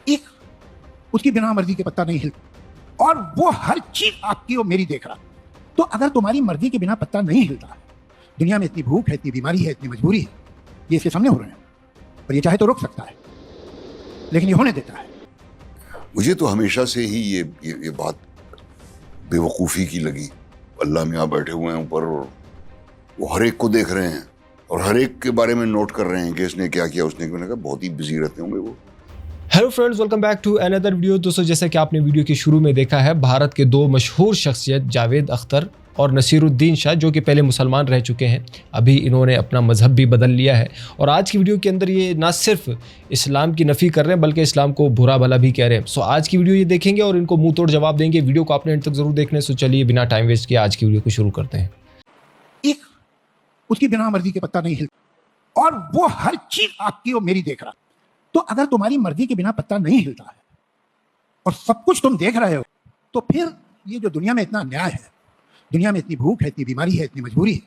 एक उसकी बिना मर्जी के पत्ता नहीं हिलता और वो हर चीज आपकी और मेरी देख रहा। तो अगर तुम्हारी मर्जी के बिना पत्ता नहीं हिलता है, दुनिया में इतनी भूख है, इतनी बीमारी है, इतनी मजबूरी है, ये इसके सामने हो रहे हैं और ये चाहे तो रोक सकता है, लेकिन ये होने देता है। मुझे तो हमेशा से ही ये बात बेवकूफ़ी की लगी। अल्लाह मियाँ बैठे हुए हैं ऊपर और वो हर एक को देख रहे हैं और हर एक के बारे में नोट कर रहे हैं कि इसने क्या किया, उसने, मैंने कहा बहुत ही बिजी रहते होंगे वो। Hello friends, welcome back to another video. दोस्तों, जैसे कि आपने वीडियो के शुरू में देखा है, भारत के दो मशहूर शख्सियत जावेद अख्तर और नसीरुद्दीन शाह, जो कि पहले मुसलमान रह चुके हैं, अभी इन्होंने अपना मजहब भी बदल लिया है और आज की वीडियो के अंदर ये ना सिर्फ इस्लाम की नफ़ी कर रहे हैं बल्कि इस्लाम को बुरा भला भी कह रहे हैं। सो आज की वीडियो ये देखेंगे और इनको मुंह तोड़ जवाब देंगे। वीडियो को आपने एंड तक जरूर देखने। सो चलिए बिना टाइम वेस्ट किए आज की वीडियो को शुरू करते हैं। एक उसकी बिना मर्जी के पत्ता नहीं हिलता और वो हर चीज आपकी और मेरी देख रहा। तो अगर तुम्हारी मर्जी के बिना पत्ता नहीं हिलता है और सब कुछ तुम देख रहे हो, तो फिर ये जो दुनिया में इतना अन्याय है, दुनिया में इतनी भूख है, इतनी बीमारी है, इतनी मजबूरी है,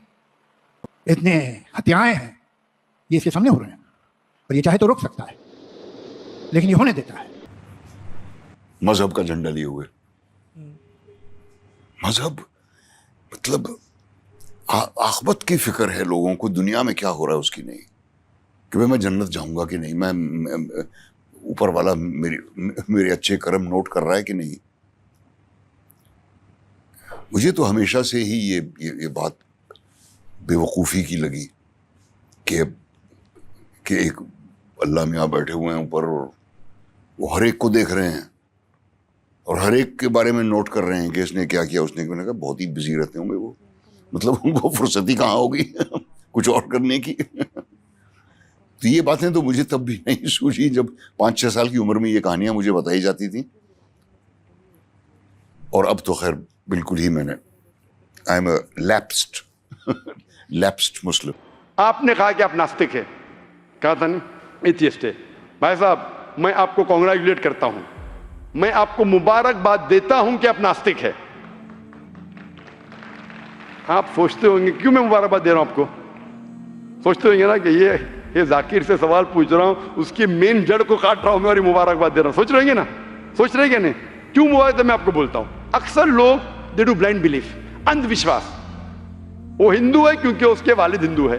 इतने हत्याएं हैं, ये इसके सामने हो रहे हैं और ये चाहे तो रोक सकता है, लेकिन ये होने देता है। मजहब का झंडा लिए हुए, मजहब मतलब आखिरत की फिक्र है लोगों को, दुनिया में क्या हो रहा है उसकी नहीं, कि भाई मैं जन्नत जाऊंगा कि नहीं, मैं ऊपर वाला मेरे अच्छे कर्म नोट कर रहा है कि नहीं। मुझे तो हमेशा से ही ये बात बेवकूफ़ी की लगी कि एक अल्लाह मियाँ बैठे हुए हैं ऊपर और वो हर एक को देख रहे हैं और हर एक के बारे में नोट कर रहे हैं कि इसने क्या किया, उसने, मैंने कहा बहुत ही बिजी रहते होंगे वो, मतलब उनको फुर्सत ही कहाँ होगी कुछ और करने की। तो ये बातें तो मुझे तब भी नहीं सूझी जब 5-6 साल की उम्र में ये कहानियां मुझे बताई जाती थी, और अब तो खैर बिल्कुल ही मैंने आई एम लैप्स्ड मुस्लिम। आपने कहा कि आप नास्तिक है, कहा था नहीं, एथियस्ट है। भाई साहब, मैं आपको कॉन्ग्रेचुलेट करता हूं, मैं आपको मुबारकबाद देता हूं कि आप नास्तिक है। आप सोचते होंगे क्यों मैं मुबारकबाद दे रहा हूं आपको, सोचते होंगे ना कि ये जाकिर से सवाल पूछ रहा हूं, उसकी मेन जड़ को काट रहा हूं मैं और मुबारकबाद दे रहा हूं। सोच रहे ना, सोच रहे क्या नहीं? क्यों मुबारक? मैं आपको बोलता हूं, अक्सर लोग दे डू ब्लाइंड बिलीफ, अंधविश्वास। वो हिंदू है क्योंकि उसके वालिद हिंदू है,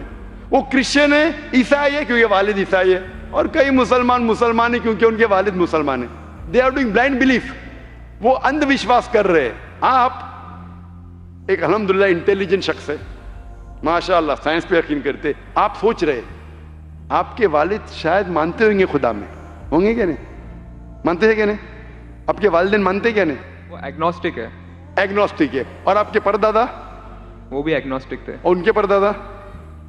वो क्रिश्चियन है, ईसाई है क्योंकि वालिद ईसाई है, और कई मुसलमान है क्योंकि उनके वालिद मुसलमान है। They are doing blind belief, वो अंधविश्वास कर रहे हैं। आप एक अल्हम्दुलिल्लाह इंटेलिजेंट शख्स है, माशाअल्लाह, साइंस पे यकीन करते। आप सोच रहे आपके वालिद शायद मानते होंगे खुदा में, होंगे क्या नहीं? मानते हैं क्या नहीं? आपके वालिदैन मानते क्या नहीं? वो एग्नोस्टिक है। एग्नोस्टिक है। और आपके परदादा? वो भी एग्नोस्टिक थे। और उनके परदादा?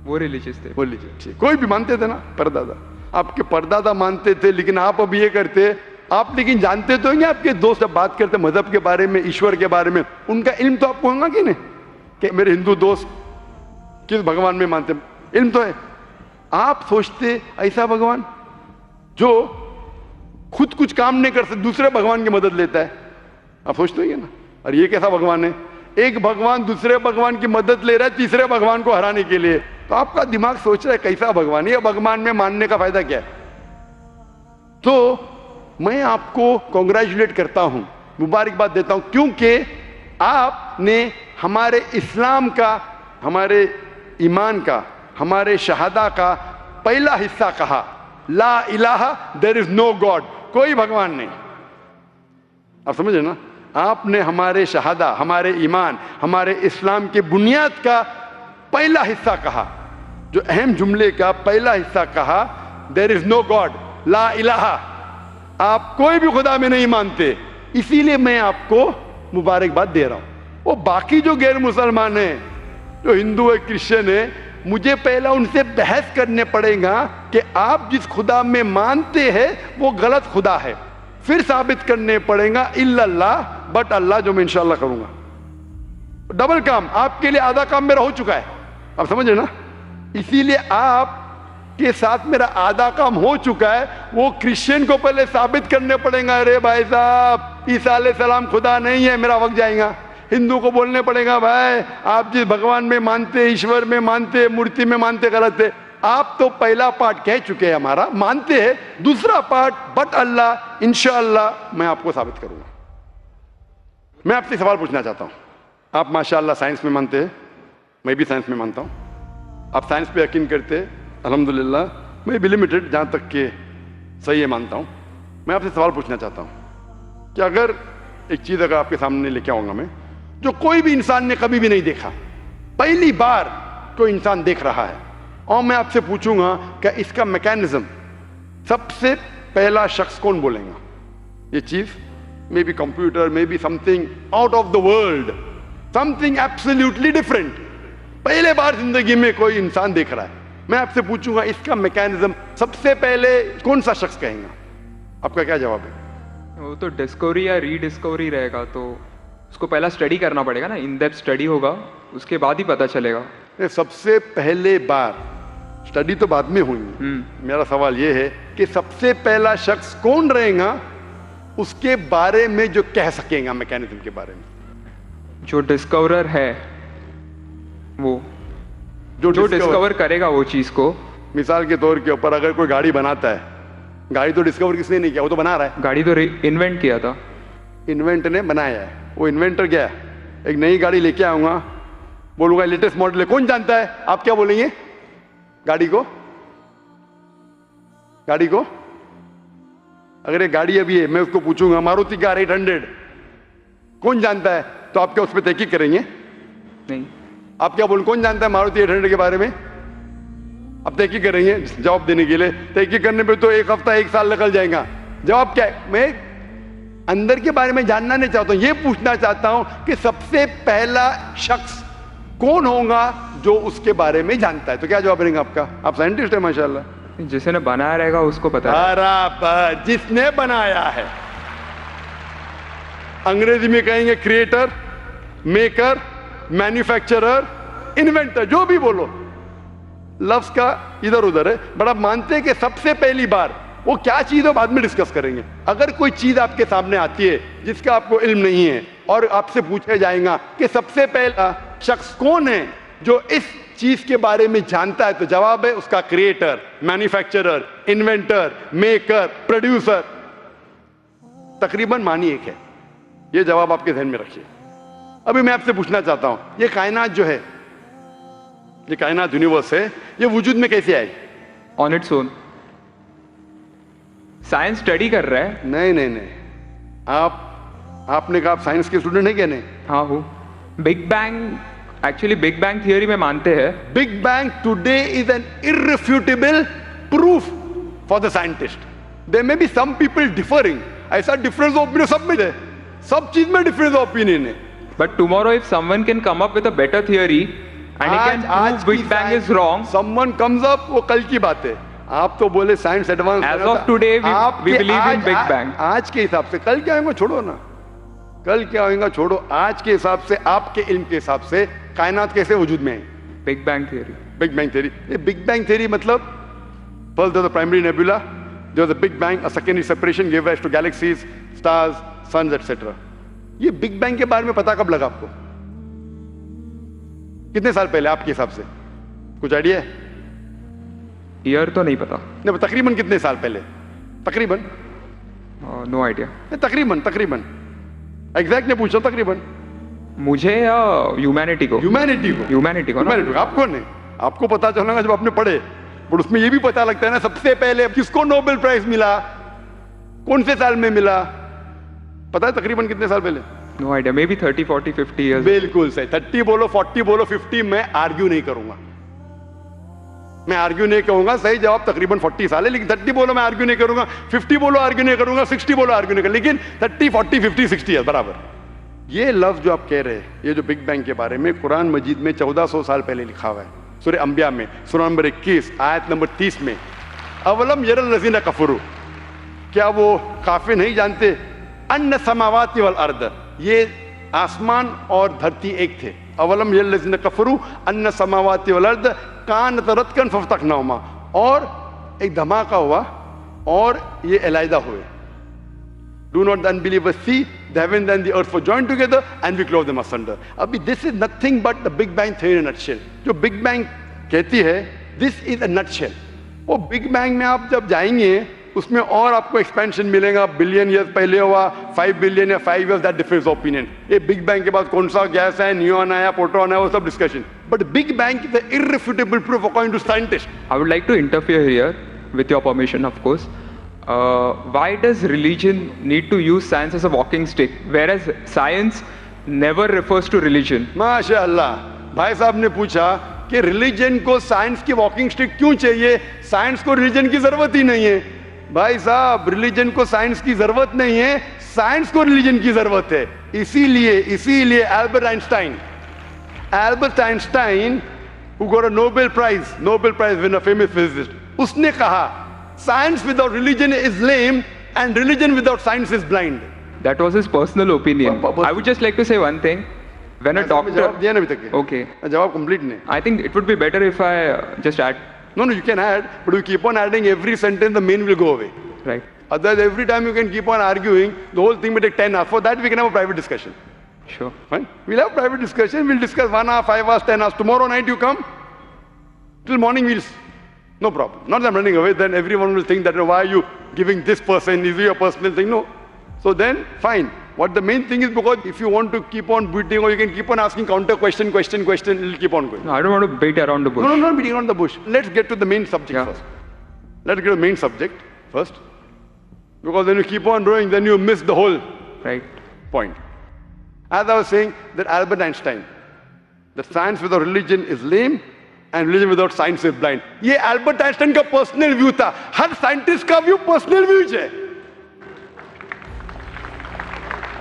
वो रिलीजियस थे। वो रिलीजियस, कोई भी मानते थे ना परदादा। आपके परदादा मानते थे, लेकिन आप अब ये करते। आप लेकिन जानते तो होंगे, आपके दोस्त जब बात करते मजहब के बारे में, ईश्वर के बारे में, उनका इल्म तो आपको होगा कि नहीं, कि मेरे हिंदू दोस्त किस भगवान में मानते, इल्म तो है। आप सोचते ऐसा भगवान जो खुद कुछ काम नहीं कर सकते, दूसरे भगवान की मदद लेता है, आप सोचते होंगे ना। और ये कैसा भगवान है? एक भगवान दूसरे भगवान की मदद ले रहा है तीसरे भगवान को हराने के लिए। तो आपका दिमाग सोच रहा है कैसा भगवान है, ये भगवान में मानने का फायदा क्या है? तो मैं आपको कॉन्ग्रेचुलेट करता हूं, मुबारकबाद देता हूं, क्योंकि आपने हमारे इस्लाम का, हमारे ईमान का, हमारे शहादा का पहला हिस्सा कहा, ला इलाहा, देयर इज नो गॉड, कोई भगवान नहीं। आप समझे ना? आपने हमारे शहादा, हमारे ईमान, हमारे इस्लाम के बुनियाद का पहला हिस्सा कहा, जो अहम जुमले का पहला हिस्सा कहा, देयर इज नो गॉड, ला इलाहा, आप कोई भी खुदा में नहीं मानते, इसीलिए मैं आपको मुबारकबाद दे रहा हूं। वो बाकी जो गैर मुसलमान है, जो हिंदू है, क्रिश्चियन है, मुझे पहला उनसे बहस करने पड़ेगा कि आप जिस खुदा में मानते हैं वो गलत खुदा है, फिर साबित करने पड़ेगा इल्लल्लाह बट अल्लाह, जो मैं इंशाअल्लाह करूंगा। डबल काम, आपके लिए आधा काम मेरा हो चुका है, आप समझे ना? इसीलिए आप के साथ मेरा आधा काम हो चुका है, वो क्रिश्चियन को पहले साबित करने पड़ेगा, अरे भाई साहब ईसा अलैहिस्सलाम खुदा नहीं है, मेरा वक्त जाएगा। हिंदू को बोलने पड़ेगा, भाई आप जिस भगवान में मानते, ईश्वर में मानते, मूर्ति में मानते, गलत है। آپ تو پہلا پارٹ کہہ چکے ہیں ہمارا، مانتے ہیں، دوسرا پارٹ بٹ اللہ انشاءاللہ میں آپ کو ثابت کروں گا. میں آپ سے سوال پوچھنا چاہتا ہوں. آپ ماشاءاللہ سائنس میں مانتے ہیں، میں بھی سائنس میں مانتا ہوں. آپ سائنس پہ یقین کرتے ہیں، الحمدللہ. میں بھی لمیٹڈ، جہاں تک کہ صحیح ہے مانتا ہوں. میں آپ سے سوال پوچھنا چاہتا ہوں کہ اگر ایک چیز اگر آپ کے سامنے لے کے آؤں گا میں، جو کوئی بھی انسان نے کبھی بھی نہیں دیکھا، پہلی بار کوئی انسان دیکھ رہا ہے، اور میں آپ سے پوچھوں گا کہ اس کا میکینزم سب سے پہلا شخص کون بولیں گا؟ یہ چیز maybe computer, maybe something out of the world, something absolutely different. پہلے بار زندگی میں کوئی انسان دیکھ رہا ہے. میں آپ سے پوچھوں گا اس کا میکینزم سب سے پہلے کون سا شخص کہیں گا؟ آپ کا کیا جواب ہے؟ وہ تو ڈسکوری یا ری ڈسکوری رہے گا، تو اس کو پہلا اسٹڈی کرنا پڑے گا نا، ان ڈیپتھ اسٹڈی ہوگا، اس کے بعد ہی پتہ چلے گا. سب سے پہلے بار اسٹڈی تو بعد میں ہوئی. میرا سوال یہ ہے کہ سب سے پہلا شخص کون رہے گا اس کے بارے میں جو کہہ سکیں گا میکینزم کے بارے میں؟ جو ڈسکورر ہے، وہ جو ڈسکور کرے گا وہ چیز کو. مثال کے طور کے اوپر اگر کوئی گاڑی بناتا ہے، گاڑی تو ڈسکور کس نے نہیں کیا، وہ تو بنا رہا ہے. گاڑی تو انوینٹ کیا تھا، انوینٹ نے بنایا ہے. وہ انوینٹر کیا ہے؟ ایک نئی گاڑی لے کے آؤں گا، بولوں گا لیٹسٹ ماڈل ہے، کون جانتا ہے؟ آپ کیا بولیں گے؟ گاڑی کو اگر ایک گاڑی ابھی ہے، میں اس کو پوچھوں گا ماروتی کار 800 کون جانتا ہے، تو آپ کیا اس پہ تحقیق کریں گے؟ نہیں. آپ کیا بولیں کون جانتا ہے ماروتی 800 کے بارے میں؟ آپ تحقیق کریں گے جواب دینے کے لیے. تحقیق کرنے پہ تو ایک ہفتہ ایک سال نکل جائے گا. جواب کیا ہے؟ میں اندر کے بارے میں جاننا نہیں چاہتا ہوں، یہ پوچھنا چاہتا ہوں کہ سب سے پہلا شخص کون ہوگا جو اس کے بارے میں جانتا ہے. تو کیا جواب دیں گے آپ کا؟ آپ سائنٹسٹ ہیں ماشاء اللہ. جس نے بنایا رہے گا اس کو پتا ہے. برابر، جس نے بنایا ہے. انگریزی میں کہیں گے کریٹر، میکر، مینوفیکچرر، انوینٹر، جو بھی بولو، لفظ کا ادھر ادھر ہے. بٹ آپ مانتے ہیں کہ سب سے پہلی بار وہ کیا چیز ہے بعد میں ڈسکس کریں گے. اگر کوئی چیز آپ کے سامنے آتی ہے جس کا آپ کو علم نہیں ہے اور آپ سے پوچھا جائے گا کہ سب سے پہلا شخص کون ہے جو اس چیز کے بارے میں جانتا ہے، تو جواب ہے اس کا creator, manufacturer, inventor, maker, producer. تقریباً معنی ایک ہے. یہ جواب آپ کے ذہن میں رکھیے. ابھی میں آپ سے پوچھنا چاہتا ہوں، یہ کائنات جو ہے، یہ کائنات یونیورس ہے، یہ وجود میں کیسے آئی؟ On its own. Science study کر رہا ہے. نہیں، آپ نے کہا آپ سائنس کے اسٹوڈنٹ ہیں کیا؟ نہیں. ہاں ہوں. Big bang, actually big bang theory میں مانتے ہیں. Big bang today is an irrefutable proof for the scientist. There may be some people differing. ایسا ڈفرینس آف اوپینین سب میں ہے، سب چیز میں ڈفرینس آف اوپینین ہے. But tomorrow if someone can come up with a better theory and he can prove Big Bang is wrong, someone comes up, وہ کل کی بات ہے. آپ تو بولے science advance. as of today we believe in Big Bang. آج کے حساب سے کل کیا ہوگا چھوڑو نا، کل کیا ہوگا چھوڑو. آج کے حساب سے، آپ کے علم کے حساب سے کائنات کیسے وجود میں آئی؟ Big Bang theory. Big Bang theory. Big Bang theory مطلب first there was the primary nebula, there was a Big Bang, a secondary separation gave rise to galaxies, stars, suns, etc. یہ بگ بینگ کے بارے میں پتا کب لگا آپ کو؟ کتنے سال پہلے آپ کے حساب سے؟ کچھ آئیڈیا ہے؟ ایئر تو نہیں پتا. نہیں، تقریباً کتنے سال پہلے؟ تقریباً نو آئیڈیا. تقریباً ایگزیکٹ نہیں پوچھ رہا، تقریباً. مجھے یا ہیومینٹی کو؟ ہیومینٹی کو. آپ کو نہیں، آپ کو پتا چلنا گا جب آپ نے پڑھے. بٹ اس میں یہ بھی پتا لگتا ہے نا سب سے پہلے کس کو نوبل پرائز ملا، کون سے سال میں ملا، پتا ہے تقریباً کتنے سال پہلے؟ No idea. Maybe 30 40 50 years. بالکل صحیح. 30 بولو، 40 بولو، 50، میں آرگیو نہیں کروں گا. میں آرگیو نہیں کہوں گا. صحیح جواب تقریباً 40 سال ہے، لیکن 30 بولو میں آرگیو نہیں کروں گا، 50 بولو آرگیو نہیں کروں گا، 60 بولو آرگیو نہیں کروں گا، لیکن 30 40 50 60 ہے برابر. یہ لفظ جو آپ کہہ رہے ہیں، یہ جو بگ بینگ کے بارے میں قرآن مجید میں 1400 سال پہلے لکھا ہوا ہے. سورہ انبیاء میں سورہ نمبر 21 آیت نمبر 30 میں، اولم یر الذین کفروا، کیا وہ کافر نہیں جانتے، ان السماوات والارض، یہ آسمان اور دھرتی ایک تھے. اولم یر الذین کفروا ان السماوات والارض کانت رتقا ففتقناہما، اور ایک دھماکہ ہوا اور یہ علیحدہ ہوئے. Do not the unbelievers see the heaven and the earth were joined together and we clove them asunder. ابھی this is nothing but the Big Bang theory in a nutshell. جو Big Bang کہتی ہے this is a nutshell. वो big bang में आप जब जाएंगे उसमें और आपको एक्सपेंशन मिलेगा. बिलियन ईयर्स पहले हुआ, 5 बिलियन या 5 ईयर्स, दैट डिफरेंस ओपिनियन. ये बिग बैंग के बाद कौन सा गैस है, न्यूट्रॉन आया, प्रोटॉन आया, वो सब discussion. But big bang is the irrefutable proof according to scientist. I would like to interfere here, with your permission, of course. Why does religion need to use science as a walking stick, whereas science never refers to religion? माशाअल्लाह, भाई साहब ने पूछा कि religion को science की walking stick क्यों चाहिए, साइंस को रिलीजन की जरूरत ही नहीं है. भाई साहब, रिलीजन को साइंस की जरूरत नहीं है, साइंस को रिलीजन की जरूरत है. इसीलिए Albert Einstein who got a Nobel Prize winner, famous physicist, उसने कहा science without religion is lame and religion without science is blind. That was his personal opinion. I would just like to say one thing. When a doctor... जवाब दिया ना अभी तक. Okay. जवाब complete नहीं. I think it would be better if I just add. No, you can add, but you keep on adding every sentence, the main will go away. Right. Otherwise, every time you can keep on arguing, the whole thing may take 10 hours. For that, we can have a private discussion. Sure. Fine? We'll have private discussion. We'll discuss 1 hour, 5 hours, 10 hours. Tomorrow night you come. Till morning no problem. Not that I'm running away. Then everyone will think that, why are you giving this person? Is it your personal thing? No. So then, fine. What the main thing is, because if you want to keep on beating, or you can keep on asking counter question, it'll keep on going. No, I don't want to beat around the bush. No, not beating around the bush. Let's get to the main subject first. Let's get to the main subject first. Because when you keep on growing, then you miss the whole point. As I was saying, that Albert Einstein, that science without religion is lame and religion without science is blind. ये Albert Einstein का personal view था. हर scientist का view personal view है.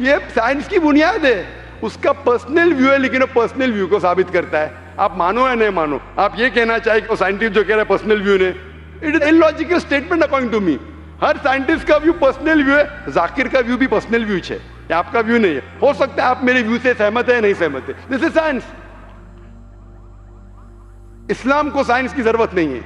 ये science की बुनियाद है. उसका पर्सनल व्यू है, लेकिन वो पर्सनल व्यू को साबित करता है. आप मानो या नहीं मानो, आप ये कहना चाहिए कि साइंटिस्ट जो कह रहा है पर्सनल व्यू ने, it is illogical statement according to me. हर साइंटिस्ट का व्यू पर्सनल व्यू है. जाकिर का व्यू भी पर्सनल व्यू है, आपका व्यू नहीं है. हो सकता है आप मेरे व्यू से सहमत है या नहीं सहमत है. This is science. इस्लाम को साइंस की जरूरत नहीं है.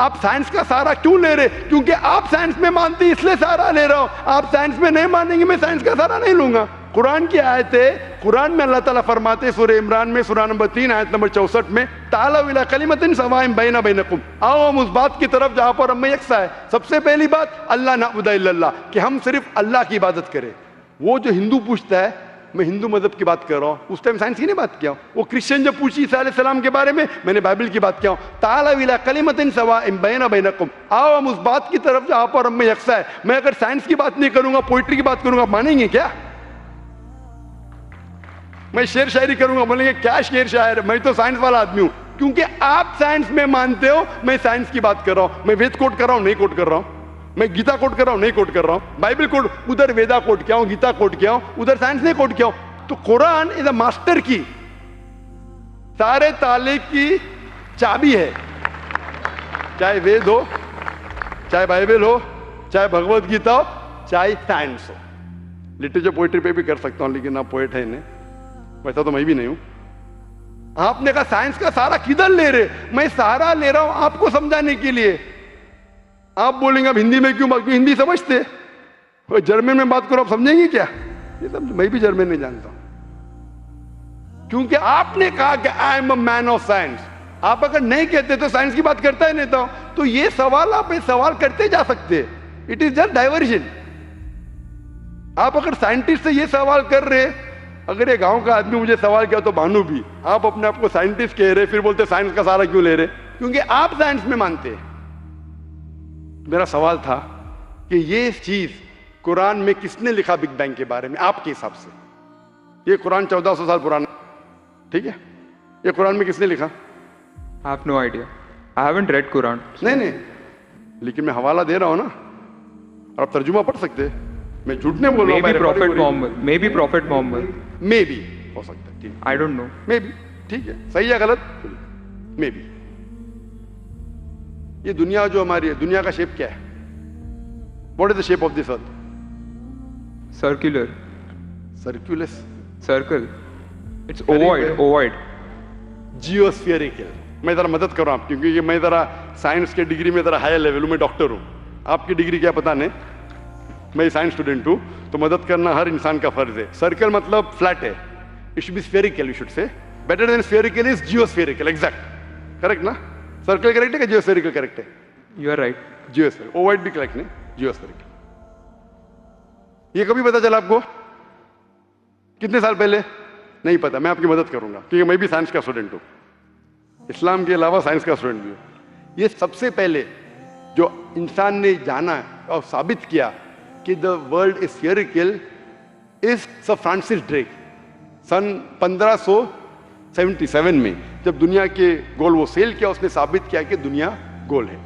आप साइंस का सहारा क्यों ले रहे? क्योंकि आप साइंस में मानते इसलिए सहारा ले रहा हूं. आप साइंस में नहीं मानेंगे, मैं साइंस का सहारा नहीं लूंगा. कुरान की आयत है, कुरान में अल्लाह ताला फरमाते सूरह इमरान में सूरह नंबर 3 आयत नंबर 64 में, तालव इला कलिमतिन सवाइन बैना बैनकुम, आओ हम उस बात की तरफ जहां पर हम यकसा है. सबसे पहली बात, अल्लाह नअबुद इल्लल्लाह, कि हम सिर्फ अल्लाह की इबादत करें. वो जो हिंदू पूछता है, मैं हिंदू मजहब की बात कर रहा हूँ, उस टाइम साइंस की नहीं बात किया. वो क्रिश्चियन जो पूछी ईसा अलैहि सलाम के बारे में, मैंने बाइबल की बात किया. तालव इला कलिमतिन सवाइन बैना बैनकुम, आओ हम उस बात की तरफ जहां पर हम यकसा है. मैं अगर साइंस की बात नहीं करूंगा, पोइट्री की बात करूंगा, आप मानेंगे क्या? मैं शेर शायरी करूंगा, बोलेंगे क्या शेर शायर, मैं तो साइंस वाला आदमी हूं. क्योंकि आप साइंस में मानते हो, मैं साइंस की बात कर रहा हूं. मैं वेद कोट कर रहा हूं, नहीं कोट कर रहा हूं. मैं गीता कोट कर रहा हूं, नहीं कोट कर रहा हूं. बाइबल कोट, उधर वेदा कोट किया हूं, गीता कोट किया हूं, उधर साइंस नहीं कोट किया हूं. तो कुरान इज अ मास्टर की, सारे ताले की चाबी है. चाहे वेद हो, चाहे बाइबल हो, चाहे भगवत गीता हो, चाहे साइंस हो. लिटरेचर पोइट्री पे भी कर सकता हूं, लेकिन आप पोएट है नहीं, वैसा तो मैं भी नहीं हूं. आपने कहा साइंस का सहारा किधर ले रहे? मैं सहारा ले रहा हूं आपको समझाने के लिए. आप बोलेंगे अब हिंदी में क्यों बात, हिंदी समझते? जर्मन में बात करो, आप समझेंगे क्या? ये सब मैं भी जर्मन नहीं जानता हूं. क्योंकि आपने कहा कि I am a man of science. आप अगर नहीं कहते तो साइंस की बात करता ही नहीं था. तो ये सवाल आप सवाल करते जा सकते. It is just diversion. आप अगर साइंटिस्ट से ये सवाल कर रहे, अगर ये गांव का आदमी मुझे सवाल किया तो भानु भी, आप अपने आप को साइंटिस्ट कह रहे, फिर बोलते साइंस का सहारा क्यों ले रहे? क्योंकि आप साइंस में मानते हैं. मेरा सवाल था कि ये चीज कुरान में किसने लिखा बिग बैंग के बारे में आपके हिसाब से? ये कुरान 1400 साल पुराना, ठीक है? ये कुरान में किसने लिखा? I have no idea. I haven't read Quran. नहीं, लेकिन मैं हवाला दे रहा हूं ना, और आप तर्जुमा पढ़ सकते हैं. मैं झूठ नहीं बोल रहा हूं. Maybe Prophet Muhammad. Maybe Prophet Muhammad. Maybe हो सकता है. ठीक, I don't know. Maybe, ठीक है. सही है गलत? Maybe. ये दुनिया जो हमारी है, दुनिया का शेप क्या है? What is the shape of this earth? Circular. Circulus. Circle. It's Very ovoid. well. Ovoid. Geospherical. मैं जरा मदद कर रहा हूं, क्योंकि ये मैं जरा साइंस के डिग्री में जरा हायर लेवल हूं. मैं डॉक्टर हूं. आपकी डिग्री क्या पता नहीं, मैं साइंस स्टूडेंट हूं, तो मदद करना हर इंसान का फर्ज है. सर्कल मतलब फ्लैट है. It should be spherical, you should say. Better than spherical is geospherical. Exact, correct ना? सर्कल करेक्ट है कि जियोस्फेरिकल करेक्ट है? You are right. Geospherical, ovoid भी करेक्ट नहीं, जियोस्फेरिकल। ये कभी पता चला आपको? कितने साल पहले? नहीं पता, मैं आपकी मदद करूंगा क्योंकि मैं भी साइंस का स्टूडेंट हूं, इस्लाम के अलावा साइंस का स्टूडेंट भी हूं। ये सबसे पहले जो इंसान ने जाना और साबित किया कि the world is spherical is sir Francis Drake. सन 1577 में जब दुनिया के गोल वो सेल किया, उसने साबित किया कि दुनिया गोल है।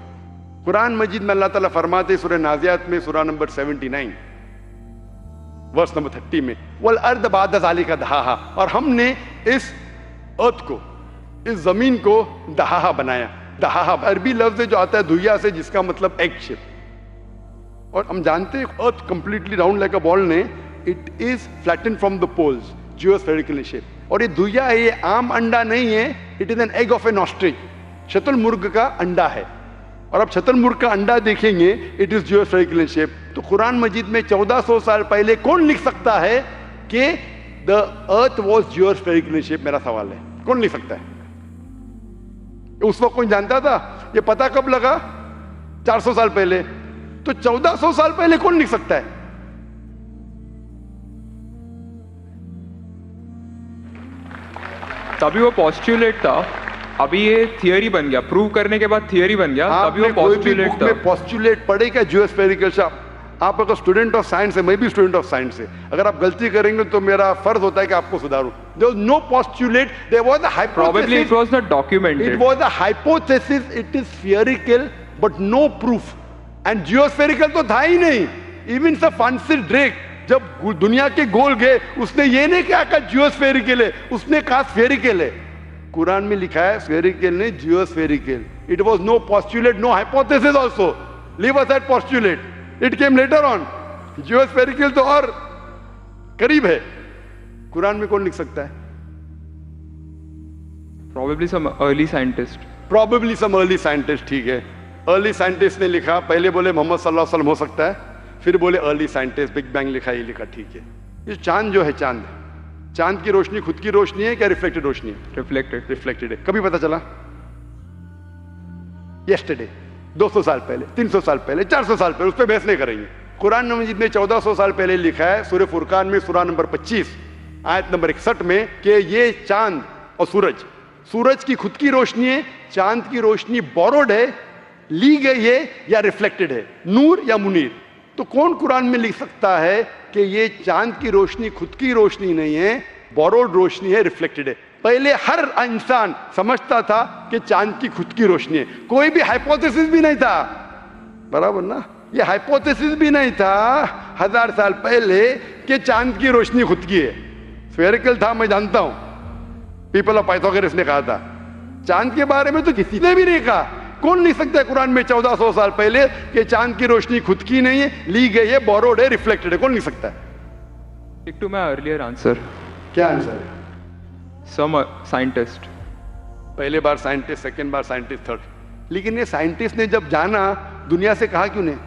कुरान मजीद में अल्लाह ताला फरमाते सूरह नाज़ियात में सूरह नंबर 79 वर्स नंबर 30 में, वल अर्द बाद ज़ालिका दहाहा, और हमने इस अर्थ को, इस जमीन को दहाहा बनाया। दहाहा अरबी लफ्ज जो आता है दुहिया से, जिसका मतलब एग शेप। और हम जानते हैं earth completely round like a ball ने, it is flatten from the poles, geospherical shape. और ये दुहिया है, ये आम अंडा नहीं है, it is an egg of an ostrich, शतुरमुर्ग का अंडा है। और अब शतुरमुर्ग का अंडा देखेंगे, इट इज जियोस्फेरिकल शेप। तो कुरान मजीद में 1400 साल पहले कौन लिख सकता है कि द अर्थ वॉज जियोस्फेरिकल शेप? मेरा सवाल है, कौन लिख सकता है? उस वक्त कौन जानता था? ये पता कब लगा? 400 साल पहले। तो 1400 साल पहले कौन लिख सकता है? तभी वो पॉस्टुलेट था, अभी ये थियरी बन गया, प्रूव करने के बाद थियरी बन गया, तभी वो पॉस्टुलेट था। पॉस्टुलेट पढ़ेगा जियोस्फेरिकल शेप। आप अगर स्टूडेंट ऑफ साइंस है, मैं भी स्टूडेंट ऑफ साइंस है, अगर आप गलती करेंगे तो मेरा फर्ज होता है कि आपको सुधारूं। There was no postulate, there was a hypothesis, Probably it was not documented. It was a hypothesis, it is spherical but no proof. And geospherical तो था ही नहीं। इवन सर फ्रांसिस ड्रेक जब दुनिया के गोल गए, उसने ये नहीं कहा कि जियोस्फेरिकल है, उसने कहा स्फेरिकल है। कुरान में लिखा है स्फेरिकल नहीं, geospherical. It was no postulate, no hypothesis also. Leave aside postulate, it came later on. Geospherical तो और करीब है। कुरान में कौन लिख सकता है? Probably some early scientist. Probably some early scientist, ठीक है। अर्ली साइंटिस्ट ने लिखा, पहले बोले मोहम्मद सल्लल्लाहु अलैहि वसल्लम हो सकता है, फिर बोले अर्ली साइंटिस्ट, बिग बैंग लिखा, ये लिखा, ठीक है। ये चांद जो है, चांद की रोशनी खुद की रोशनी है क्या रिफ्लेक्टेड रोशनी है? रिफ्लेक्टेड है। कभी पता चला? यस्टरडे, 200 साल पहले, 300 साल पहले, 400 साल पहले, उस पर बहस नहीं करेंगे। कुरान मजीद में 1400 साल पहले लिखा है सूरह फुरकान में सूरह नंबर 25 आयत नंबर 61 में कि ये चांद और सूरज की खुद की रोशनी है, चांद की रोशनी बोरोड है, ली गई है या रिफ्लेक्टेड है, नूर या मुनीर। तो कौन कुरान में लिख सकता है कि ये चांद की रोशनी खुद की रोशनी नहीं है, बोरोड रोशनी है, रिफ्लेक्टेड है? पहले हर इंसान समझता था कि चांद की खुद की रोशनी है, कोई भी हाइपोथेसिस भी नहीं था, बराबर ना? ये हाइपोथेसिस भी नहीं था 1000 साल पहले कि चांद की रोशनी खुद की है। स्फेरिकल था, मैं जानता हूं, पीपल ऑफ पाइथागोरस ने कहा था। चांद के बारे में तो किसी ने भी नहीं कहा। कौन लिख सकता है कुरान में 1400 साल पहले कि चांद की रोशनी खुद की नहीं है, ली गई है, बोरोड है, रिफ्लेक्टेड है? कौन लिख सकता है? Stick to my earlier answer. क्या आंसर है? Some scientist. पहले बार साइंटिस्ट, सेकेंड बार साइंटिस्ट, थर्ड। लेकिन ये साइंटिस्ट ने जब जाना, दुनिया से कहा क्यों नहीं?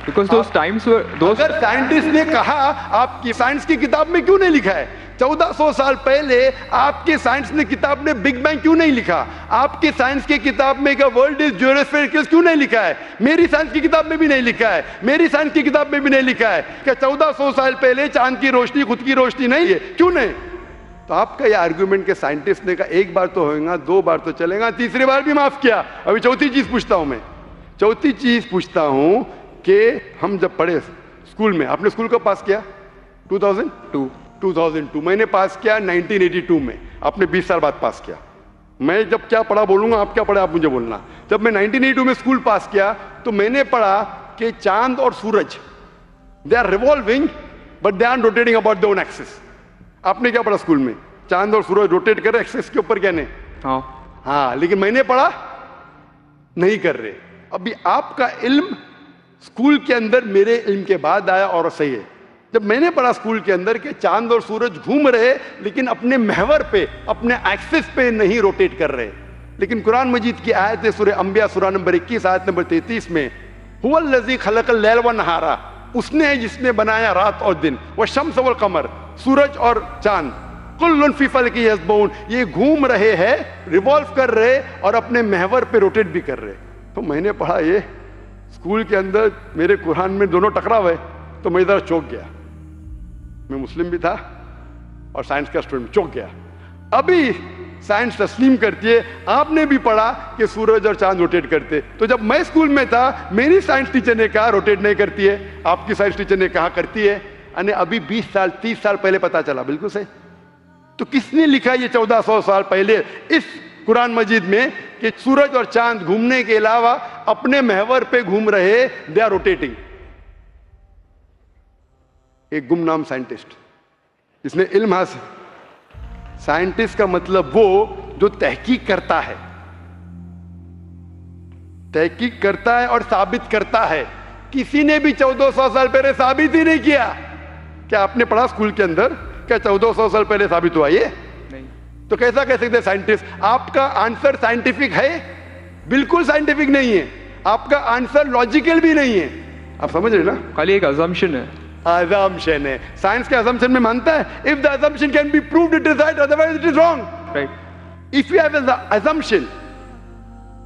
Because those times were those. अगर साइंटिस्ट ने कहा, आपकी साइंस की किताब में क्यों नहीं लिखा है? 1400 साल पहले आपके साइंस ने किताब में बिग बैंग क्यों नहीं लिखा? आपके साइंस की किताब में वर्ल्ड इज जियोस्फेरिकल क्यों नहीं लिखा है? मेरी साइंस की किताब में भी नहीं लिखा है, मेरी साइंस की किताब में भी नहीं लिखा है कि 1400 साल पहले चांद की रोशनी खुद की रोशनी नहीं है। क्यों नहीं? तो आपका यह आर्गुमेंट के साइंटिस्ट ने कहा एक बार तो होगा, 2 बार तो चलेगा, तीसरी बार भी माफ किया। अभी चौथी चीज पूछता हूं मैं, चौथी चीज पूछता हूं कि हम जब पढ़े स्कूल में, आपने स्कूल कब पास किया? 2002। मैंने पास किया 1982 में, आपने 20 साल बाद पास किया। मैं जब क्या पढ़ा बोलूंगा, आप क्या पढ़े आप मुझे बोलना। जब मैं 1982 में स्कूल पास किया तो मैंने पढ़ा कि चांद और सूरज they are revolving but they are rotating about their own axis. आपने क्या पढ़ा स्कूल में? चांद और सूरज रोटेट कर रहे, एक्सिस के ऊपर क्या नहीं? हाँ, लेकिन मैंने पढ़ा नहीं कर रहे। अभी आपका इल्म स्कूल के अंदर मेरे इल्म के बाद आया और सही है। जब मैंने पढ़ा स्कूल के अंदर कि चांद और सूरज घूम रहे लेकिन अपने महवर पे, अपने एक्सिस पे नहीं रोटेट कर रहे। लेकिन कुरान मजीद की आयत है सूरह अंबिया सूरह नंबर 21 आयत नंबर 33 में, हुवल्लज़ी खलक़ल लैल व नहारा, उसने है जिसने बनाया रात और दिन, व शम्स वल कमर, सूरज और चांद, कुल्लुन फी फलक यस्बऊन, ये घूम रहे हैं, रिवॉल्व कर रहे और अपने महवर पे रोटेट भी कर रहे। तो मैंने पढ़ा ये स्कूल के अंदर मेरे कुरान में दोनों टकराव है, तो मैं इधर चौंक गया। मैं मुस्लिम भी था और साइंस का स्टूडेंट, चौंक गया। अभी साइंस तस्लीम करती है, आपने भी पढ़ा कि सूरज और चांद रोटेट करते, तो जब मैं स्कूल में था मेरी साइंस टीचर ने कहा रोटेट नहीं करती है, आपकी साइंस टीचर ने कहा करती है, यानी अभी 20 साल 30 साल पहले पता चला। बिल्कुल सही। तो किसने लिखा ये 1400 साल पहले इस कुरान मजीद में कि सूरज और चांद घूमने के अलावा अपने महवर पे घूम रहे, दे आर रोटेटिंग? एक गुमनाम साइंटिस्ट जिसने इल्म हासिल। साइंटिस्ट का मतलब वो जो तहकीक करता है, तहकीक करता है और साबित करता है। किसी ने भी 1400 साल पहले साबित ही नहीं किया। क्या आपने पढ़ा स्कूल के अंदर क्या 1400 साल पहले साबित हुआ ये? नहीं। तो कैसा कह सकते साइंटिस्ट? आपका आंसर साइंटिफिक है? बिल्कुल साइंटिफिक नहीं है। आपका आंसर लॉजिकल भी नहीं है। आप समझ रहे ना? खाली एक assumption है। assumption है। साइंस के assumption में मानता है if the assumption can be proved it is right, otherwise it is wrong. Right. If you have an assumption,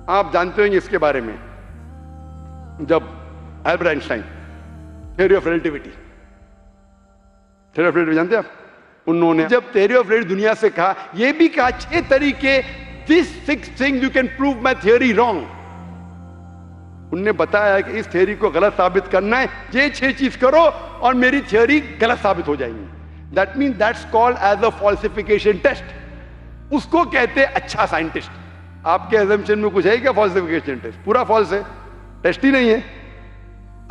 आप जानते होंगे इसके बारे में, जब Albert Einstein theory of relativity, theory of relativity जानते हैं आप? उन्होंने जब थ्योरी ऑफ रिलेटिविटी दुनिया से कहा, यह भी कहा 6 तरीके, this 6 things you can prove my theory wrong. उनने बताया कि इस थ्योरी को गलत साबित करना है, ये 6 चीज करो और मेरी थ्योरी गलत साबित हो जाएगी। That mean that's called as a falsification test. उसको कहते हैं अच्छा साइंटिस्ट। आपके अजम्पशन में कुछ है क्या फॉल्सिफिकेशन टेस्ट? पूरा फॉल्स है, टेस्ट ही नहीं है।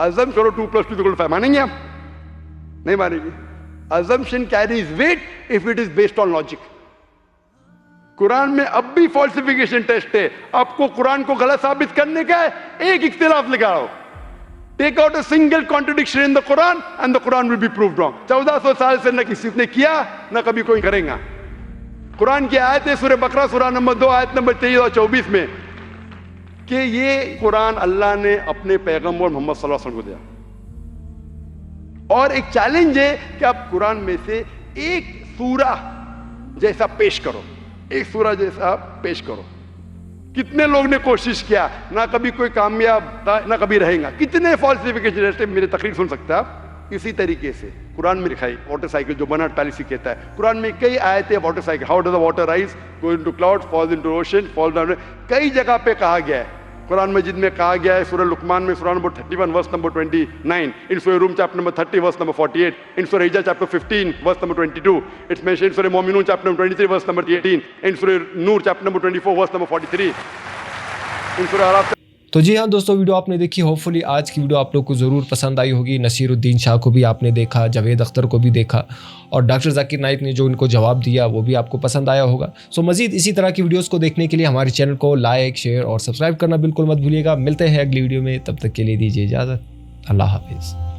अजम करो 2 + 2 = 5, मानेंगे आप? नहीं मानेंगे। assumption carries weight if it is based on logic. Quran में अब भी फॉल्सिफिकेशन टेस्ट है। आपको कुरान को गलत साबित करने का है, एक इख्तिलाफ लगाओ, take out a single contradiction in the Quran and the Quran will be proved wrong. 1400 साल से न किसी ने किया न कभी कोई करेगा। कुरान की आयत है सूरह बकरा सूरह नंबर 2 आयत नंबर 23 और 24 में कि ये कुरान अल्लाह ने अपने पैगंबर मोहम्मद सल्लल्लाहु अलैहि वसल्लम को दिया, और एक चैलेंज है कि आप कुरान में से एक सूरा जैसा पेश करो, एक सूरा जैसा पेश करो। कितने लोग ने कोशिश किया, ना कभी कोई कामयाब था ना कभी रहेगा। कितने फॉल्सिफिकेशन जैसे मेरे तकरीर सुन सकते हैं आप। इसी तरीके से कुरान में लिखा है वाटर साइकिल जो बर्नार्ड पॉलिसी कहता है, कुरान में कई आयतें water cycle, how does the water rise, go into cloud, falls into ocean, fall down, कई जगह पे कहा गया है। कुरान मजीद में कहा गया है सूरह लुकमान में सूरह नंबर 31 वर्स नंबर 29, इन सूरह रूम chapter number 30 verse number 48, in सूरह हिजर chapter 15 verse number 22, it's mention in सूरह मोमिनून chapter number 23 verse number 18, in सूरह नूर chapter number 24 verse number 43, in सूरह अराफ। तो जी हाँ दोस्तों, वीडियो आपने देखी। होपफुली आज की वीडियो आप लोग को ज़रूर पसंद आई होगी। नसीरुद्दीन शाह को भी आपने देखा, जावेद अख्तर को भी देखा, और डॉक्टर जाकिर नाइक ने जो इनको जवाब दिया वो भी आपको पसंद आया होगा। सो मज़ीद इसी तरह की वीडियोस को देखने के लिए हमारे चैनल को लाइक, शेयर और सब्सक्राइब करना बिल्कुल मत भूलिएगा। मिलते हैं अगली वीडियो में, तब तक के लिए दीजिए इजाज़त। अल्लाह हाफिज़।